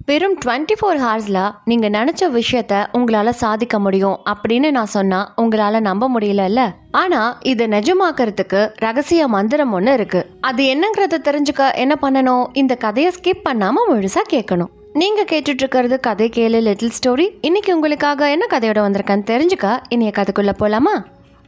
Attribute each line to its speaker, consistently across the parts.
Speaker 1: வெறும் 24 ஹார்ஸில் நீங்கள் நினச்ச விஷயத்த உங்களால் சாதிக்க முடியும் அப்படின்னு நான் சொன்னால் உங்களால் நம்ப முடியலல்ல. ஆனால் இதை நிஜமாக்கிறதுக்கு ரகசிய மந்திரம் ஒன்று இருக்குது. அது என்னங்கிறத தெரிஞ்சுக்க என்ன பண்ணணும்? இந்த கதையை ஸ்கிப் பண்ணாமல் முழுசாக கேட்கணும். நீங்கள் கேட்டுட்டு இருக்கிறது கதை கேளு லிட்டில் ஸ்டோரி. இன்னைக்கு உங்களுக்காக என்ன கதையோட வந்திருக்கேன்னு தெரிஞ்சுக்க இனிய கதைக்குள்ளே போகலாமா?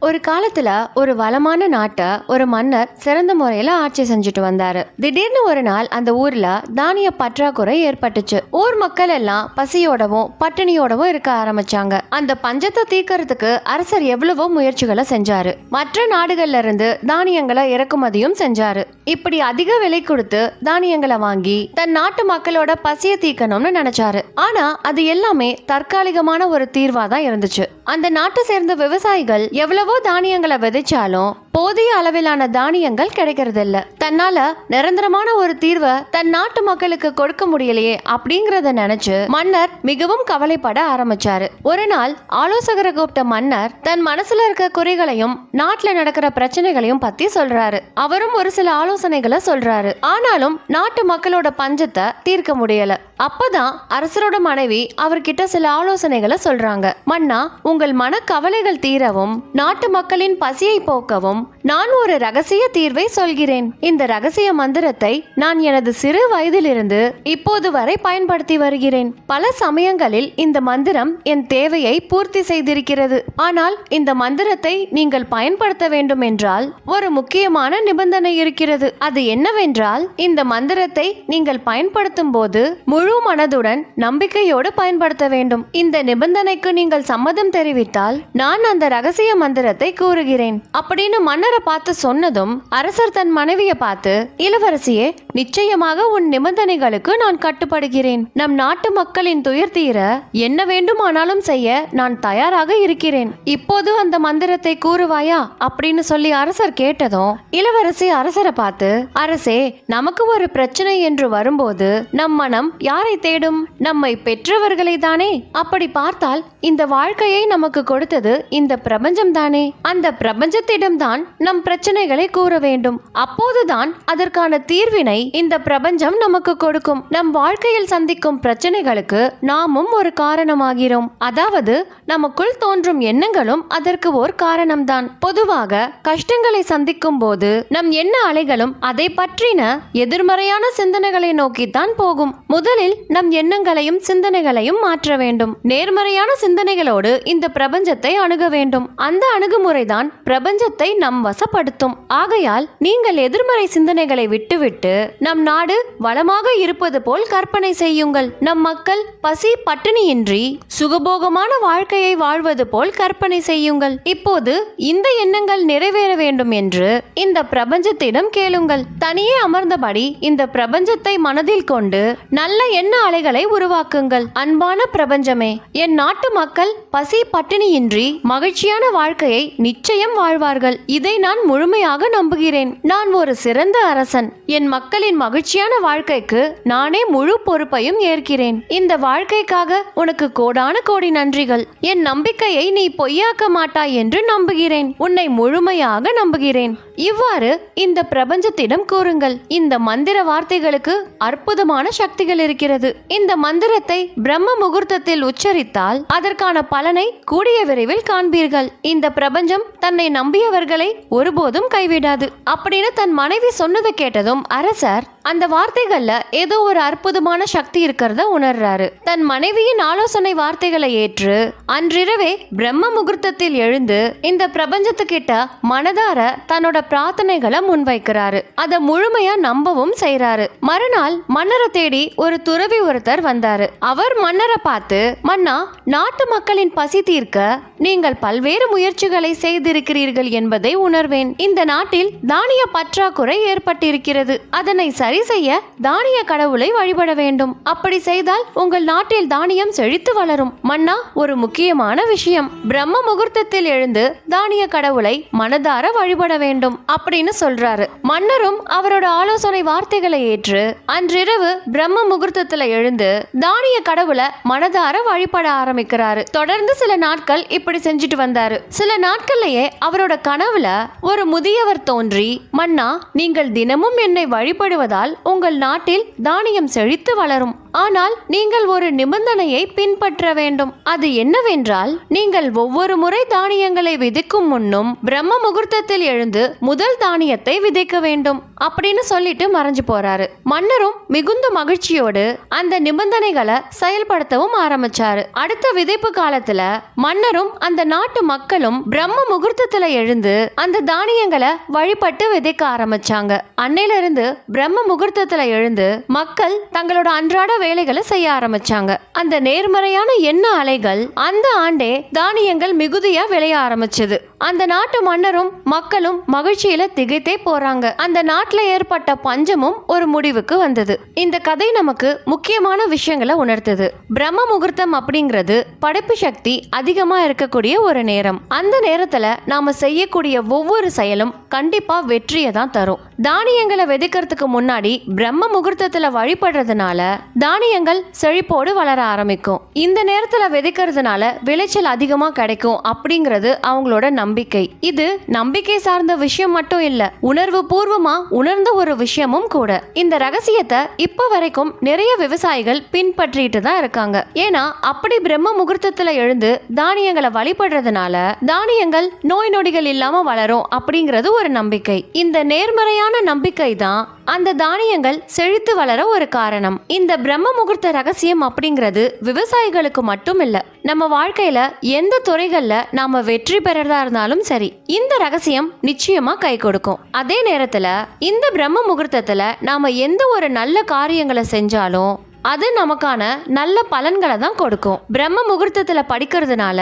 Speaker 1: ஒரு காலத்துல ஒரு வளமான நாட்டை ஒரு மன்னர் சிறந்த முறையில ஆட்சி செஞ்சுட்டு வந்தாரு. திடீர்னு ஒரு நாள் அந்த ஊர்ல தானிய பற்றாக்குறை ஏற்பட்டுச்சு. ஊர் மக்கள் எல்லாம் பசியோடவும் பட்டினியோடவும் இருக்க ஆரம்பிச்சாங்க. அந்த பஞ்சத்தை தீர்க்கறதுக்கு அரசர் எவ்வளவோ முயற்சிகளை செஞ்சாரு. மற்ற நாடுகள்ல இருந்து தானியங்களை இறக்குமதியும் செஞ்சாரு. இப்படி அதிக விலை கொடுத்து தானியங்களை வாங்கி தன் நாட்டு மக்களோட பசியை தீர்க்கணும்னு நினைச்சாரு. ஆனா அது எல்லாமே தற்காலிகமான ஒரு தீர்வா தான் இருந்துச்சு. அந்த நாட்டை சேர்ந்த விவசாயிகள் எவ்வளவோ தானியங்களை விதைச்சாலும் போதிய அளவிலான தானியங்கள் கிடைக்கிறது இல்ல. தன்னால நிரந்தரமான ஒரு தீர்வை தன் நாட்டு மக்களுக்கு கொடுக்க முடியலையே அப்படிங்கறத நினைச்சு மன்னர் மிகவும் கவலைப்பட ஆரம்பிச்சாரு. ஒரு நாள் ஆலோசகரை கூப்பிட்ட மன்னர் தன் மனசுல இருக்க குறைகளையும் நாட்டுல நடக்கிற பிரச்சனைகளையும் பத்தி சொல்றாரு. அவரும் ஒரு சில ஆலோசனைகளை சொல்றாரு. ஆனாலும் நாட்டு மக்களோட பஞ்சத்தை தீர்க்க முடியல. அப்பதான் அரசரோட மனைவி அவர்கிட்ட சில ஆலோசனைகளை சொல்றாங்க. மன்னா, உங்கள் மன கவலைகள் தீரவும் நாட்டு மக்களின் பசியை போக்கவும் நான் ஒரு ரகசிய தீர்வை சொல்கிறேன். இந்த ரகசிய மந்திரத்தை நான் எனது சிறு வயதிலிருந்து இப்போது வரை பயன்படுத்தி வருகிறேன். பல சமயங்களில் இந்த மந்திரம் என் தேவையை பூர்த்தி செய்திருக்கிறது. ஆனால் இந்த மந்திரத்தை நீங்கள் பயன்படுத்த வேண்டும் என்றால் ஒரு முக்கியமான நிபந்தனை இருக்கிறது. அது என்னவென்றால், இந்த மந்திரத்தை நீங்கள் பயன்படுத்தும் போது முழு மனதுடன் நம்பிக்கையோடு பயன்படுத்த வேண்டும். இந்த நிபந்தனைக்கு நீங்கள் சம்மதம் தெரிவித்தால் நான் அந்த ரகசிய மந்திரத்தை கூறுகிறேன் அப்படின்னு மன்னரை பார்த்து சொன்னதும் அரசர் தன் மனைவியை பார்த்து, இளவரசியே, நிச்சயமாக உன் நிபந்தனைகளுக்கு நான் கட்டுப்படுகிறேன். நம் நாட்டு மக்களின் துயர் தீர என்ன வேண்டுமானாலும் செய்ய நான் தயாராக இருக்கிறேன். இப்போது அந்த மந்திரத்தை கூறுவாயா அப்படின்னு சொல்லி அரசர் கேட்டதும் இளவரசி அரசரை பார்த்து, அரசே, நமக்கு ஒரு பிரச்சனை என்று வரும்போது நம் மனம் யாரை தேடும்? நம்மை பெற்றவர்களை தானே. அப்படி பார்த்தால் இந்த வாழ்க்கையை நமக்கு கொடுத்தது இந்த பிரபஞ்சம் தானே. அந்த பிரபஞ்சத்திடம்தான் நம் பிரச்சனைகளை கூற வேண்டும். அப்போதுதான் அதற்கான தீர்வினை இந்த பிரபஞ்சம் நமக்கு கொடுக்கும். நம் வாழ்க்கையில் சந்திக்கும் பிரச்சனைகளுக்கு நாமும் ஒரு காரணமாகிறோம். அதாவது நமக்குள் தோன்றும் எண்ணங்களும் அதற்கு ஒரு காரணம்தான். பொதுவாக கஷ்டங்களை சந்திக்கும் போது நம் எண்ண அலைகளும் அதை பற்றின எதிர்மறையான சிந்தனைகளை நோக்கித்தான் போகும். முதலில் நம் எண்ணங்களையும் சிந்தனைகளையும் மாற்ற வேண்டும். நேர்மறையான சிந்தனைகளோடு இந்த பிரபஞ்சத்தை அணுக வேண்டும். அந்த அணுகுமுறைதான் பிரபஞ்சத்தை நம் வசப்படுத்தும். ஆகையால் நீங்கள் எதிர்மறை சிந்தனைகளை விட்டுவிட்டு நம் நாடு வளமாக இருப்பது போல் கற்பனை செய்யுங்கள். நம் மக்கள் பசி பட்டினியின்றி சுகபோகமான வாழ்க்கையை வாழ்வது போல் கற்பனை செய்யுங்கள். இப்போது இந்த எண்ணங்கள் நிறைவேற வேண்டும் என்று இந்த பிரபஞ்சத்திடம் கேளுங்கள். தனியே அமர்ந்தபடி இந்த பிரபஞ்சத்தை மனதில் கொண்டு நல்ல எண்ண அலைகளை உருவாக்குங்கள். அன்பான பிரபஞ்சமே, என் நாட்டு மக்கள் பசி பட்டினியின்றி மகிழ்ச்சியான வாழ்க்கையை நிச்சயம் வாழ்வார்கள். இதை நான் முழுமையாக நம்புகிறேன். நான் ஒரு சிறந்த அரசன். என் மக்களின் மகிழ்ச்சியான வாழ்க்கைக்கு நானே முழு பொறுப்பையும் ஏற்கிறேன். இந்த வாழ்க்கைக்காக உனக்கு கோடான கோடி நன்றிகள். என் நம்பிக்கையை நீ பொய்யாக்க மாட்டாய் என்று நம்புகிறேன். உன்னை முழுமையாக நம்புகிறேன். இவ்வாறு இந்த பிரபஞ்சத்திடம் கூறுங்கள். இந்த மந்திர வார்த்தைகளுக்கு அற்புதமான சக்திகள் இருக்கிறது. இந்த மந்திரத்தை பிரம்ம முகூர்த்தத்தில் உச்சரித்தால் அதற்கான பலனை கூடிய விரைவில் காண்பீர்கள். இந்த பிரபஞ்சம் தன்னை நம்பியவர்களை ஒருபோதும் கைவிடாது அப்படின்னு தன் மனைவி சொன்னதை கேட்டதும் அரசர் அந்த வார்த்தைகள்ல ஏதோ ஒரு அற்புதமான சக்தி இருக்கிறத உணர்றாரு. தன் மனைவியின் ஆலோசனை வார்த்தைகளை ஏற்று அன்றிரவே பிரம்ம முகூர்த்தத்தில் எழுந்து இந்த பிரபஞ்சத்துக்கிட்ட மனதார தன்னோட பிரார்த்தனைகளை முன்வைக்கிறாரு. அதை முழுமையா நம்பவும் செய்யறாரு. மறுநாள் மன்னரை தேடி ஒரு துறவி ஒருத்தர் வந்தாரு. அவர் மன்னரை பார்த்து, மன்னா, நாட்டு மக்களின் பசி தீர்க்க நீங்கள் பல்வேறு முயற்சிகளை செய்திருக்கிறீர்கள் என்பதை உணர்வேன். இந்த நாட்டில் தானிய பற்றாக்குறை ஏற்பட்டிருக்கிறது. அதனை சரி செய்ய தானிய கடவுளை வழிபட வேண்டும். அப்படி செய்தால் உங்கள் நாட்டில் தானியம் செழித்து வளரும். மன்னா, ஒரு முக்கியமான விஷயம், பிரம்ம முகூர்த்தத்தில் எழுந்து தானிய கடவுளை மனதார வழிபட வேண்டும் அப்படின்னு சொல்றாரு. மன்னரும் அவரோட ஆலோசனை வார்த்தைகளை ஏற்று அன்றிரவு பிரம்ம முகூர்த்தத்துல எழுந்து தானிய கடவுளை மனதார வழிபட ஆரம்பிக்கிறாரு. தொடர்ந்து சில நாட்கள் இப்படி செஞ்சுட்டு வந்தாரு. சில நாட்கள்லயே அவரோட கனவுல ஒரு முதியவர் தோன்றி, மன்னா, நீங்கள் தினமும் என்னை வழிபடுவதால் உங்கள் நாட்டில் தானியம் செழித்து வளரும். ஆனால் நீங்கள் ஒரு நிபந்தனையை பின்பற்ற வேண்டும். அது என்னவென்றால், நீங்கள் ஒவ்வொரு முறை தானியங்களை விதைக்கும் முன்னும் பிரம்ம முகூர்த்தத்தில் எழுந்து முதல் தானியத்தை விதைக்க வேண்டும் அப்படின்னு சொல்லிட்டு மறைஞ்சு போறாரு. மன்னரும் மிகுந்த மகிழ்ச்சியோடு அந்த நிபந்தனைகளை செயல்படுத்தவும் ஆரம்பிச்சாரு. அடுத்த விதைப்பு காலத்துல மன்னரும் அந்த நாட்டு மக்களும் பிரம்ம முகூர்த்தத்துல எழுந்து அந்த தானியங்களை வழிபட்டு விதைக்க ஆரம்பிச்சாங்க. அன்னையில இருந்து பிரம்ம முகூர்த்தத்துல எழுந்து மக்கள் தங்களோட அன்றாட வேலைகளை செய்ய ஆரம்பிச்சாங்க. அந்த நேர்மறையான எண்ண அலைகள் அந்த ஆண்டே தானியங்கள் மிகுதியா விளைய ஆரம்பிச்சது. அந்த நாட்டு மன்னரும் மக்களும் மகிழ்ச்சியில திகைத்தே போறாங்க. அந்த நாட்டுல ஏற்பட்ட பஞ்சமும் ஒரு முடிவுக்கு வந்தது. இந்த கதை நமக்கு முக்கியமான விஷயங்களை உணர்த்துது. பிரம்ம முகூர்த்தம் அப்படிங்கிறது படைப்பு சக்தி அதிகமா இருக்கக்கூடிய ஒரு நேரம். அந்த நேரத்துல நாம செய்யக்கூடிய ஒவ்வொரு செயலும் கண்டிப்பா வெற்றியை தான் தரும். தானியங்களை விதைக்கிறதுக்கு முன்னாடி பிரம்ம முகூர்த்தத்துல வழிபடுறதுனால தானியங்கள் செழிப்போடு வளர ஆரம்பிக்கும். இந்த நேரத்துல விதைக்கிறதுனால விளைச்சல் அதிகமா கிடைக்கும் அப்படிங்கிறது அவங்களோட நம்பிக்கை. இது நம்பிக்கை சார்ந்த விஷயம் மட்டும் இல்ல, உணர்வு பூர்வமா உணர்ந்த ஒரு விஷயமும் கூட. இந்த ரகசியத்தை இப்ப வரைக்கும் நிறைய விவசாயிகள் பின்பற்றிட்டு தான் இருக்காங்க. ஏன்னா அப்படி பிரம்ம முகூர்த்தத்துல எழுந்து தானியங்களை வழிபடுறதுனால தானியங்கள் நோய் நொடிகள் இல்லாம வளரும் அப்படிங்கிறது ஒரு நம்பிக்கை. இந்த நேர்மறையான நம்பிக்கை தான் அந்த தானியங்கள் செழித்து வளர ஒரு காரணம். இந்த பிரம்ம முகூர்த்த ரகசியம் அப்படிங்கிறது விவசாயிகளுக்கு மட்டும் இல்ல, நம்ம வாழ்க்கையில எந்த துறைகள்ல நாம வெற்றி பெறறதா இருந்தாலும் சரி, இந்த ரகசியம் நிச்சயமா கை கொடுக்கும். அதே நேரத்துல இந்த பிரம்ம முகூர்த்தத்துல நாம எந்த ஒரு நல்ல காரியங்களை செஞ்சாலும் அது நமக்கான நல்ல பலன்களை தான் கொடுக்கும். பிரம்ம முகூர்த்தத்துல படிக்கிறதுனால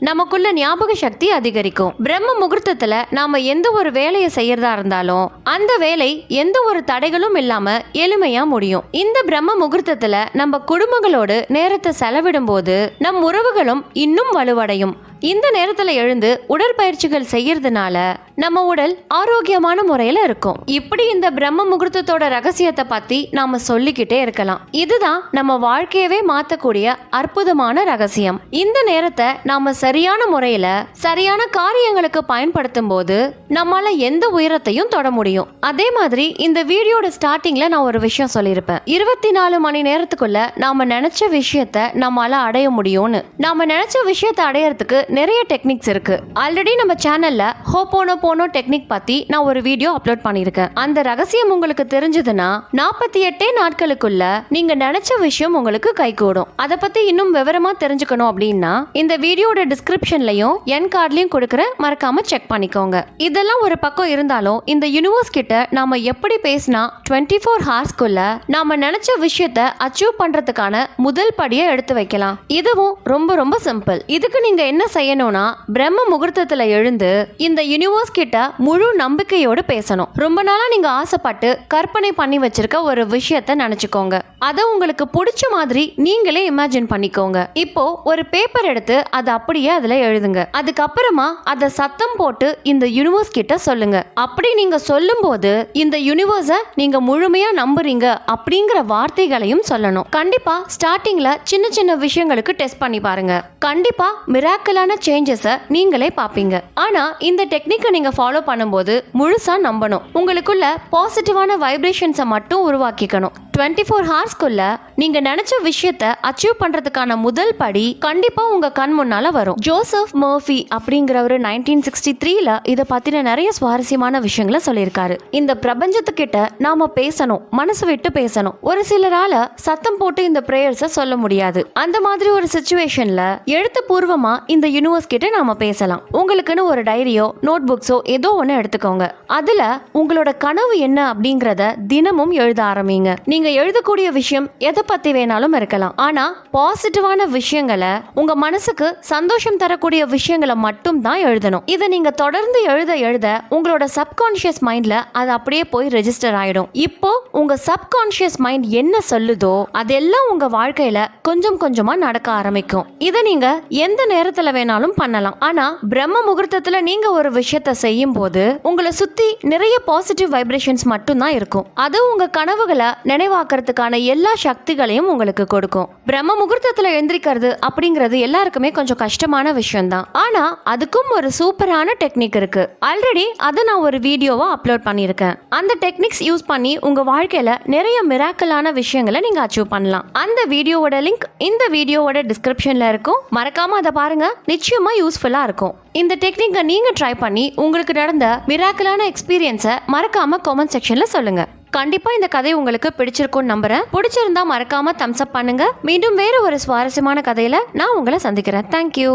Speaker 1: நமக்குள்ள ஞாபக சக்தி அதிகரிக்கும். பிரம்ம முகூர்த்தத்துல நாம எந்த ஒரு வேலையை செய்யறதா இருந்தாலும் அந்த வேலை எந்த ஒரு தடைகளும் இல்லாம எளிமையா முடியும். இந்த பிரம்ம முகூர்த்தத்துல நம்ம குடும்பங்களோடு நேரத்தை செலவிடும் போது நம் உறவுகளும் இன்னும் வலுவடையும். இந்த நேரத்துல எழுந்து உடற்பயிற்சிகள் செய்யறதுனால நம்ம உடல் ஆரோக்கியமான முறையில இருக்கும். இப்படி இந்த பிரம்ம முகூர்த்தத்தோட ரகசியத்தை பத்தி நாம சொல்லிக்கிட்டே இருக்கலாம். இதுதான் நம்ம வாழ்க்கையவே மாத்தக்கூடிய அற்புதமான ரகசியம். இந்த நேரத்தை நாம சரியான முறையில சரியான காரியங்களுக்கு பயன்படுத்தும் போது நம்மால எந்த உயரத்தையும் தொட முடியும். அதே மாதிரி இந்த வீடியோட ஸ்டார்டிங்ல நான் ஒரு விஷயம் சொல்லியிருப்பேன். 24 மணி நேரத்துக்குள்ள நாம நினைச்ச விஷயத்தை நம்மால அடைய முடியும்னு. நாம நினைச்ச விஷயத்தை அடையறதுக்கு நிறைய டெக்னிக்ஸ் இருக்கு. ஆல்ரெடி நம்ம சேனல்ல ஹோபோனோபோனோ டெக்னிக் பத்தி நான் ஒரு வீடியோ அப்லோட் பண்ணிருக்கேன். அந்த ரகசியம் உங்களுக்கு தெரிஞ்சதுன்னா 48 நாட்களுக்குள்ள நீங்க நினைச்ச விஷயம் உங்களுக்கு கைகூடும். அதை பத்தி இன்னும் விவரமா தெரிஞ்சுக்கணும் அப்படின்னா இந்த வீடியோட டிஸ்கிரிப்ஷன்லயும் என் கார்ட்லயும் கொடுக்கற, மறக்காம செக் பண்ணிக்கோங்க. இதெல்லாம் ஒரு பக்கம் இருந்தாலும் இந்த யூனிவர்ஸ் கிட்ட நாம எப்படி பேசினா 24 ஹார்ஸ்க்குள்ள நாம நினைச்ச விஷயத்தை அச்சீவ் பண்றதுக்கான முதல் படியை எடுத்து வைக்கலாம். இதுவும் ரொம்ப ரொம்ப சிம்பிள். இதுக்கு நீங்க என்ன செய்யணும்னா பிரம்ம முகூர்த்தத்துல எழுந்து இந்த யூனிவர்ஸ் கிட்ட முழு நம்பிக்கையோடு பேசணும். ரொம்ப நாளா நீங்க ஆசைப்பட்டு கற்பனை பண்ணி வச்சிருக்க ஒரு விஷயத்தை நினைச்சுக்கோங்க. அதை உங்களுக்கு பிடிச்ச மாதிரி நீங்களே இமேஜின் பண்ணிக்கோங்க. இப்போ ஒரு பேப்பர் எடுத்து அதை அப்படியே அதுல எழுதுங்க. அதுக்கப்புறமா அதை சத்தம் போட்டு இந்த யூனிவர்ஸ் கிட்ட சொல்லுங்க. அப்படி நீங்க சொல்லும் போது இந்த யூனிவர்ஸ நீங்க முழுமையா நம்புறீங்க அப்படிங்கிற வார்த்தைகளையும் சொல்லணும். கண்டிப்பா ஸ்டார்டிங்ல சின்ன சின்ன விஷயங்களுக்கு டெஸ்ட் பண்ணி பாருங்க. கண்டிப்பா மிராக்கலான சேஞ்சஸை நீங்களே பாப்பீங்க. ஆனா இந்த டெக்னிக்கை நீங்க ஃபாலோ பண்ணும்போது முழுசா நம்பணும். உங்களுக்குள்ள பாசிட்டிவான வைப்ரேஷன்ஸை மட்டும் உருவாக்கிக்கணும். 24 ஹார்ஸ்க்குள்ள நீங்க நினைச்ச விஷயத்தை அச்சீவ் பண்றதுக்கான முதல் படி கண்டிப்பா உங்க கண் முன்னால வரும். ஜோசப் மர்ஃபி அப்படிங்கிறவரு 1963ல இதை பத்தின நிறைய சுவாரஸ்யமான விஷயங்களை சொல்லியிருக்காரு. இந்த பிரபஞ்சத்துக்கிட்ட நாம பேசணும், மனசு விட்டு பேசணும். ஒரு சிலரால சத்தம் போட்டு இந்த பிரேயர்ஸை சொல்ல முடியாது. அந்த மாதிரி ஒரு சிச்சுவேஷன்ல எழுத்துப்பூர்வமா இந்த யூனிவர்ஸ் கிட்ட நாம பேசலாம். உங்களுக்குன்னு ஒரு டைரியோ நோட் புக்ஸோ ஏதோ ஒன்னு எடுத்துக்கோங்க. அதுல உங்களோட கனவு என்ன அப்படிங்கறத தினமும் எழுத ஆரம்பிங்க. நீங்க எழுதக்கூடிய விஷயம் எதை பத்தி வேணாலும் இருக்கலாம். ஆனா பாசிட்டிவான விஷயங்களை, உங்க மனசுக்கு சந்தோஷம் தரக்கூடிய விஷயங்களை மட்டும் தான் எழுதணும். இதை நீங்க தொடர்ந்து எழுத எழுத உங்களோட சப்கான்ஷியஸ் மைண்ட்ல அது அப்படியே போய் ரெஜிஸ்டர் ஆயிடும். இப்போ உங்க சப்கான்ஷியஸ் மைண்ட் என்ன சொல்லுதோ அதெல்லாம் உங்க வாழ்க்கையில கொஞ்சம் கொஞ்சமா நடக்க ஆரம்பிக்கும். இதை நீங்க எந்த நேரத்துல வேணாலும் பண்ணலாம். ஆனா பிரம்ம முகூர்த்தத்துல நீங்க ஒரு விஷயத்த செய்யும் போது உங்களை சுத்தி நிறைய பாசிட்டிவ் வைப்ரேஷன்ஸ் மட்டும் தான் இருக்கும். அது உங்க கனவுகளை நினைவாக்குறதுக்கான எல்லா சக்திகளையும் உங்களுக்கு கொடுக்கும். பிரம்ம முகூர்த்தத்துல எழுந்திரிக்கிறது அப்படிங்கிறது எல்லாருக்குமே கொஞ்சம் கஷ்டமான விஷயம் தான். ஆனா அதுக்கும் ஒரு சூப்பரான டெக்னிக் இருக்கு. ஆல்ரெடி அதை நான் ஒரு வீடியோவா அப்லோட் பண்ணியிருக்கேன். அந்த டெக்னிக்ஸ் யூஸ் பண்ணி உங்க வாழ்க்கையில நிறைய மிராக்கலான விஷயங்களை நீங்க அச்சீவ் பண்ணலாம். அந்த வீடியோவோட லிங்க் இந்த வீடியோவோட டிஸ்கிரிப்ஷன்ல இருக்கும். மறக்காம அதை பாருங்க, நிச்சயமா யூஸ்ஃபுல்லா இருக்கும். இந்த டெக்னிக்கை நீங்க ட்ரை பண்ணி உங்களுக்கு நடந்த மிராக்கலான எக்ஸ்பீரியன்ஸை மறக்காம கமெண்ட் செக்ஷன்ல சொல்லுங்க. கண்டிப்பா இந்த கதை உங்களுக்கு பிடிச்சிருக்கும்னு நம்புறேன். பிடிச்சிருந்தா மறக்காம தம்ஸ் அப் பண்ணுங்க. மீண்டும் வேற ஒரு சுவாரஸ்யமான கதையில நான் உங்களை சந்திக்கிறேன். தேங்க்யூ.